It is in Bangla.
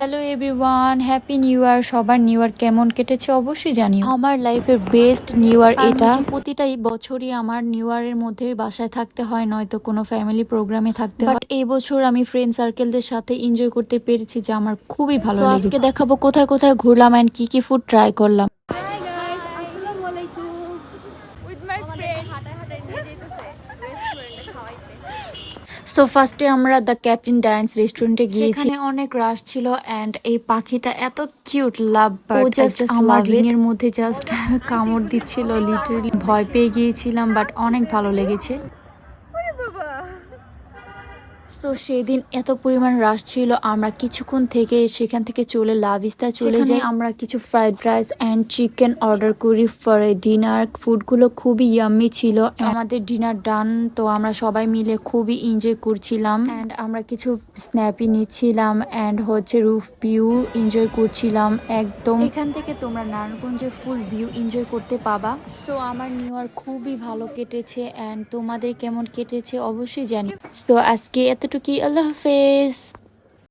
Hello everyone, happy new year. সবার নিউ ইয়ার কেমন কেটেছে অবশ্যই জানিও। আমার লাইফের বেস্ট নিউ ইয়ার এটা। প্রতিটাই বছরই আমার নিউ ইয়ারের মধ্যে বাসায় থাকতে হয়, নয়তো কোনো ফ্যামিলি প্রোগ্রামে থাকতে হয়। এই বছর আমি ফ্রেন্ড সার্কেলদের সাথে এনজয় করতে পেরেছি, যা আমার খুবই ভালো লেগেছে। আজকে দেখাবো কোথায় কোথায় ঘুরলাম এন্ড কি কি ফুড ট্রাই করলাম। হাই গাইস, আসসালামু আলাইকুম। with my friend. হাঁটায় হাঁটায় নিয়ে যেতেছে রেস্টুরেন্টে খাওয়াইতে। সো ফার্স্টে আমরা দ্য ক্যাপ্টেন ডান্স রেস্টুরেন্টে গিয়েছি। এখানে অনেক রাশ ছিল এন্ড এই পাখিটা এত কিউট, লাভ বার্ড। ও জাস্ট আমার রিং এর মধ্যে জাস্ট কামড় দিচ্ছিল, লিটারালি ভয় পেয়ে গিয়েছিলাম, বাট অনেক ভালো লেগেছে। তো সেদিন এত পরিমাণ রাশ ছিল, আমরা কিছুক্ষণ থেকে সেখান থেকে চলে লাভিস্তা চলে যাই। আমরা কিছু fried rice and chicken order করি ফর ডিনার। ফুডগুলো খুবই ইয়াম্মি ছিল। আমাদের ডিনার ডান, তো আমরা সবাই মিলে খুবই এনজয় করছিলাম এন্ড আমরা কিছু স্ন্যাপি নিচ্ছিলাম এন্ড হচ্ছে রুফ ভিউ এনজয় করছিলাম একদম। এখান থেকে তোমরা নারায়ণগঞ্জের ফুল ভিউ এনজয় করতে পাবা। সো আমার নিউ ইয়ার খুবই ভালো কেটেছে এন্ড তোমাদের কেমন কেটেছে অবশ্যই জানি। তো আজকে এতটুকুই, আল্লাহ হাফেজ।